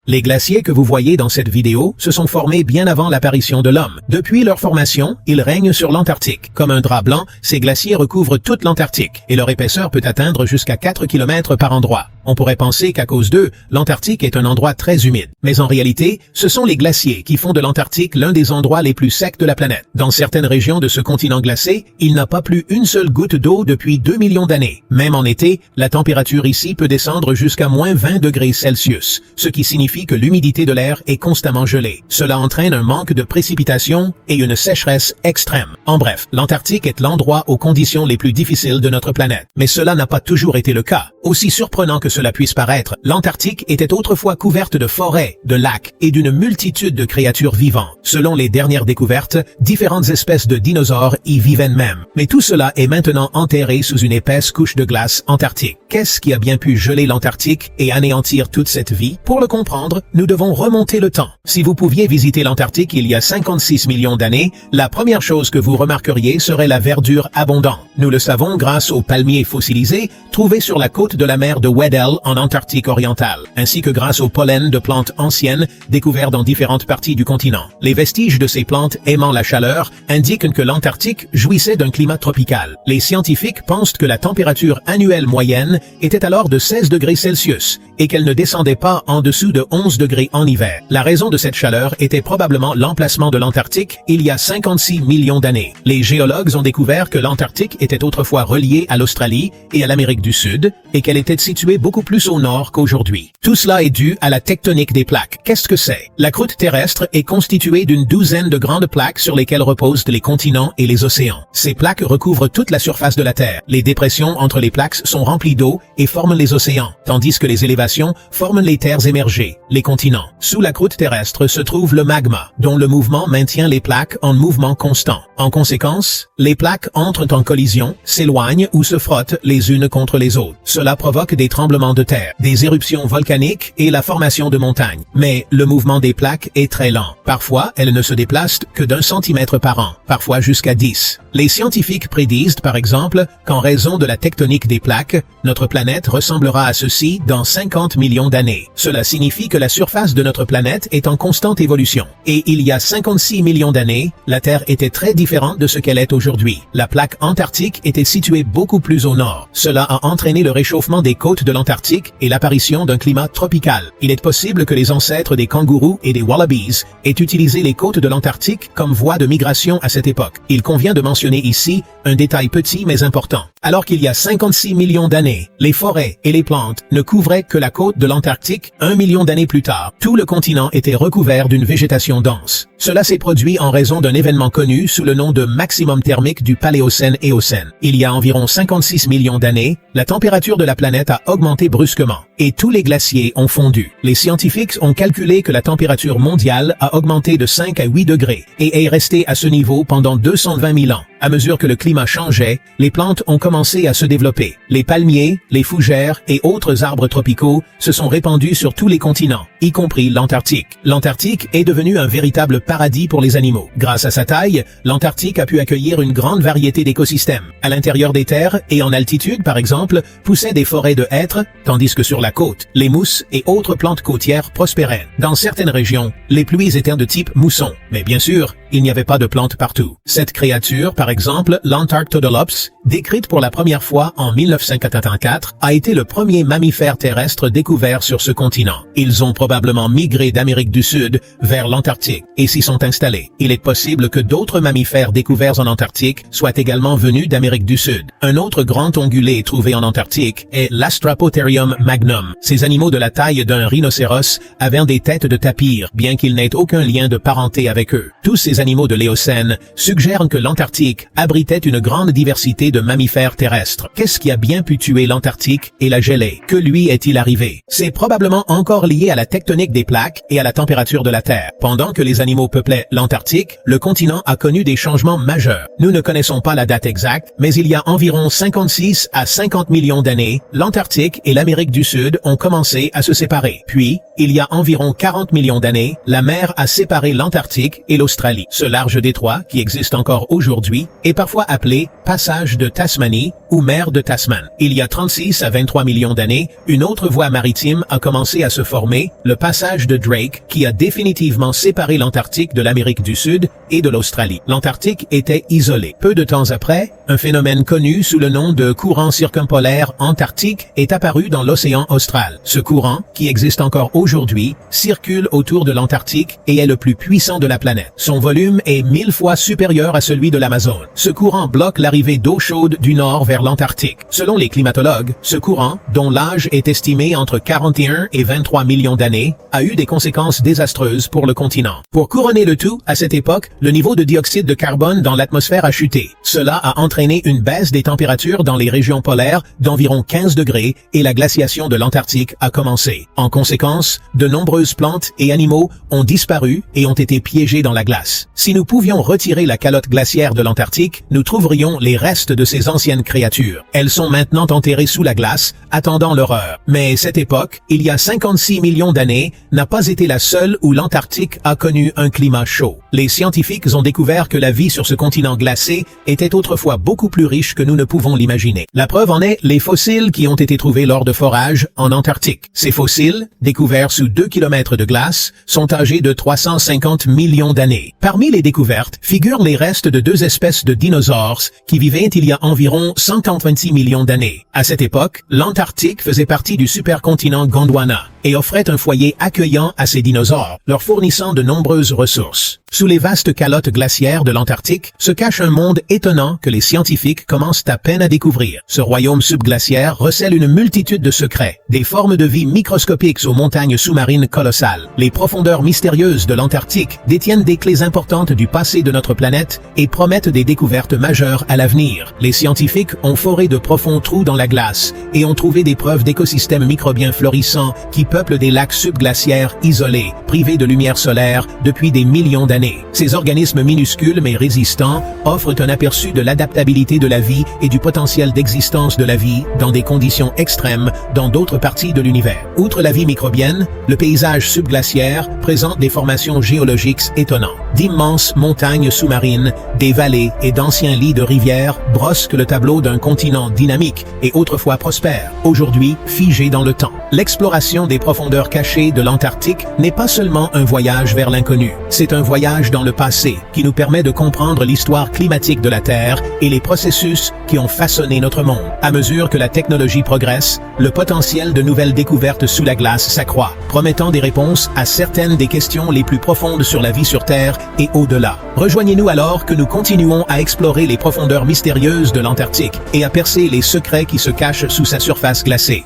Les glaciers que vous voyez dans cette vidéo se sont formés bien avant l'apparition de l'homme. Depuis leur formation, ils règnent sur l'Antarctique. Comme un drap blanc, ces glaciers recouvrent toute l'Antarctique et leur épaisseur peut atteindre jusqu'à 4 km par endroit. On pourrait penser qu'à cause d'eux, l'Antarctique est un endroit très humide. Mais en réalité, ce sont les glaciers qui font de l'Antarctique l'un des endroits les plus secs de la planète. Dans certaines régions de ce continent glacé, il n'a pas plu une seule goutte d'eau depuis 2 millions d'années. Même en été, la température ici peut descendre jusqu'à moins 20 degrés Celsius, ce qui signifie que l'humidité de l'air est constamment gelée. Cela entraîne un manque de précipitations et une sécheresse extrême. En bref, l'Antarctique est l'endroit aux conditions les plus difficiles de notre planète. Mais cela n'a pas toujours été le cas. Aussi surprenant que cela puisse paraître, l'Antarctique était autrefois couverte de forêts, de lacs et d'une multitude de créatures vivantes. Selon les dernières découvertes, différentes espèces de dinosaures y vivaient même. Mais tout cela est maintenant enterré sous une épaisse couche de glace antarctique. Qu'est-ce qui a bien pu geler l'Antarctique et anéantir toute cette vie? Pour le comprendre, nous devons remonter le temps. Si vous pouviez visiter l'Antarctique il y a 56 millions d'années, la première chose que vous remarqueriez serait la verdure abondante. Nous le savons grâce aux palmiers fossilisés trouvés sur la côte de la mer de Weddell en Antarctique orientale, ainsi que grâce au pollen de plantes anciennes découvertes dans différentes parties du continent. Les vestiges de ces plantes aimant la chaleur indiquent que l'Antarctique jouissait d'un climat tropical. Les scientifiques pensent que la température annuelle moyenne était alors de 16 degrés Celsius et qu'elle ne descendait pas en dessous de 11 degrés en hiver. La raison de cette chaleur était probablement l'emplacement de l'Antarctique il y a 56 millions d'années. Les géologues ont découvert que l'Antarctique était autrefois reliée à l'Australie et à l'Amérique du Sud et qu'elle était située beaucoup plus au nord qu'aujourd'hui. Tout cela est dû à la tectonique des plaques. Qu'est-ce que c'est? La croûte terrestre est constituée d'une douzaine de grandes plaques sur lesquelles reposent les continents et les océans. Ces plaques recouvrent toute la surface de la Terre. Les dépressions entre les plaques sont remplies d'eau et forment les océans, tandis que les élévations forment les terres émergées, les continents. Sous la croûte terrestre se trouve le magma, dont le mouvement maintient les plaques en mouvement constant. En conséquence, les plaques entrent en collision, s'éloignent ou se frottent les unes contre les autres. Cela provoque des tremblements de terre, des éruptions volcaniques et la formation de montagnes. Mais le mouvement des plaques est très lent. Parfois, elles ne se déplacent que d'1 centimètre par an, parfois jusqu'à 10. Les scientifiques prédisent, par exemple, qu'en raison de la tectonique des plaques, notre planète ressemblera à ceci dans 50 millions d'années. Cela signifie que la surface de notre planète est en constante évolution. Et il y a 56 millions d'années, la Terre était très différente de ce qu'elle est aujourd'hui. La plaque antarctique était située beaucoup plus au nord. Cela a entraîné le réchauffement des côtes de l'Antarctique et l'apparition d'un climat tropical. Il est possible que les ancêtres des kangourous et des wallabies aient utilisé les côtes de l'Antarctique comme voie de migration à cette époque. Il convient de mentionner ici un détail petit mais important. Alors qu'il y a 56 millions d'années, les forêts et les plantes ne couvraient que la côte de l'Antarctique. 1 million d'années plus tard, tout le continent était recouvert d'une végétation dense. Cela s'est produit en raison d'un événement connu sous le nom de maximum thermique du Paléocène-Éocène. Il y a environ 56 millions d'années, la température de la planète a augmenté brusquement et tous les glaciers ont fondu. Les scientifiques ont calculé que la température mondiale a augmenté de 5 à 8 degrés et est restée à ce niveau pendant 220 000 ans. À mesure que le climat changeait, les plantes ont commencé à se développer. Les palmiers, les fougères et autres arbres tropicaux se sont répandus sur tous les continents, y compris l'Antarctique. L'Antarctique est devenu un véritable paradis pour les animaux. Grâce à sa taille, l'Antarctique a pu accueillir une grande variété d'écosystèmes. À l'intérieur des terres et en altitude, par exemple, poussaient des forêts de hêtres, tandis que sur la côte, les mousses et autres plantes côtières prospéraient. Dans certaines régions, les pluies étaient de type mousson, mais bien sûr, il n'y avait pas de plantes partout. Cette créature, par exemple, l'Antarctodolops, décrite pour la première fois en 1984, a été le premier mammifère terrestre découvert sur ce continent. Ils ont probablement migré d'Amérique du Sud vers l'Antarctique et s'y sont installés. Il est possible que d'autres mammifères découverts en Antarctique soient également venus d'Amérique du Sud. Un autre grand ongulé trouvé en Antarctique est l'Astrapotherium magnum. Ces animaux de la taille d'un rhinocéros avaient des têtes de tapir, bien qu'ils n'aient aucun lien de parenté avec eux. Tous ces animaux de l'Éocène suggèrent que l'Antarctique abritait une grande diversité de mammifères terrestres. Qu'est-ce qui a bien pu tuer l'Antarctique et la geler? Que lui est-il arrivé? C'est probablement encore lié à la tectonique des plaques et à la température de la Terre. Pendant que les animaux peuplaient l'Antarctique, le continent a connu des changements majeurs. Nous ne connaissons pas la date exacte, mais il y a environ 56 à 50 millions d'années, l'Antarctique et l'Amérique du Sud ont commencé à se séparer. Puis, il y a environ 40 millions d'années, la mer a séparé l'Antarctique et l'Australie. Ce large détroit, qui existe encore aujourd'hui, est parfois appelé passage de Tasmanie ou mer de Tasman. Il y a 36 à 23 millions d'années, une autre voie maritime a commencé à se former, le passage de Drake, qui a définitivement séparé l'Antarctique de l'Amérique du Sud et de l'Australie. L'Antarctique était isolé. Peu de temps après, un phénomène connu sous le nom de courant circumpolaire antarctique est apparu dans l'océan austral. Ce courant, qui existe encore aujourd'hui, circule autour de l'Antarctique et est le plus puissant de la planète. Son volume est 1000 fois supérieur à celui de l'Amazone. Ce courant bloque l'arrivée d'eau chaude du nord vers l'Antarctique. Selon les climatologues, ce courant, dont l'âge est estimé entre 41 et 23 millions d'années, a eu des conséquences désastreuses pour le continent. Pour couronner le tout, à cette époque, le niveau de dioxyde de carbone dans l'atmosphère a chuté. Cela a entraîné une baisse des températures dans les régions polaires d'environ 15 degrés et la glaciation de l'Antarctique a commencé. En conséquence, de nombreuses plantes et animaux ont disparu et ont été piégés dans la glace. Si nous pouvions retirer la calotte glaciaire de l'Antarctique, nous trouverions les restes de ces anciennes créatures. Elles sont maintenant enterrées sous la glace, attendant leur heure. Mais cette époque, il y a 56 millions d'années, n'a pas été la seule où l'Antarctique a connu un climat chaud. Les scientifiques ont découvert que la vie sur ce continent glacé était autrefois beaucoup plus riche que nous ne pouvons l'imaginer. La preuve en est les fossiles qui ont été trouvés lors de forages en Antarctique. Ces fossiles, découverts sous 2 km de glace, sont âgés de 350 millions d'années. Parmi les découvertes figurent les restes de 2 espèces de dinosaures qui vivaient il y a environ 126 millions d'années. À cette époque, l'Antarctique faisait partie du supercontinent Gondwana et offrait un foyer accueillant à ces dinosaures, leur fournissant de nombreuses ressources. Sous les vastes calottes glaciaires de l'Antarctique se cache un monde étonnant que les scientifiques commencent à peine à découvrir. Ce royaume subglaciaire recèle une multitude de secrets, des formes de vie microscopiques aux montagnes sous-marines colossales. Les profondeurs mystérieuses de l'Antarctique détiennent des clés importantes du passé de notre planète et promettent des découvertes majeures à l'avenir. Les scientifiques ont foré de profonds trous dans la glace et ont trouvé des preuves d'écosystèmes microbiens florissants qui peuplent des lacs subglaciaires isolés, privés de lumière solaire depuis des millions d'années. Ces organismes minuscules mais résistants offrent un aperçu de l'adaptabilité de la vie et du potentiel d'existence de la vie dans des conditions extrêmes dans d'autres parties de l'univers. Outre la vie microbienne, le paysage subglaciaire présente des formations géologiques étonnantes. D'immenses montagnes sous-marines, des vallées et d'anciens lits de rivières brossent le tableau d'un continent dynamique et autrefois prospère, aujourd'hui figé dans le temps. L'exploration des profondeurs cachées de l'Antarctique n'est pas seulement un voyage vers l'inconnu, c'est un voyage dans le passé qui nous permet de comprendre l'histoire climatique de la Terre et les processus qui ont façonné notre monde. À mesure que la technologie progresse, le potentiel de nouvelles découvertes sous la glace s'accroît, promettant des réponses à certaines des questions les plus profondes sur la vie sur Terre et au-delà. Rejoignez-nous alors que nous continuons à explorer les profondeurs mystérieuses de l'Antarctique et à percer les secrets qui se cachent sous sa surface glacée.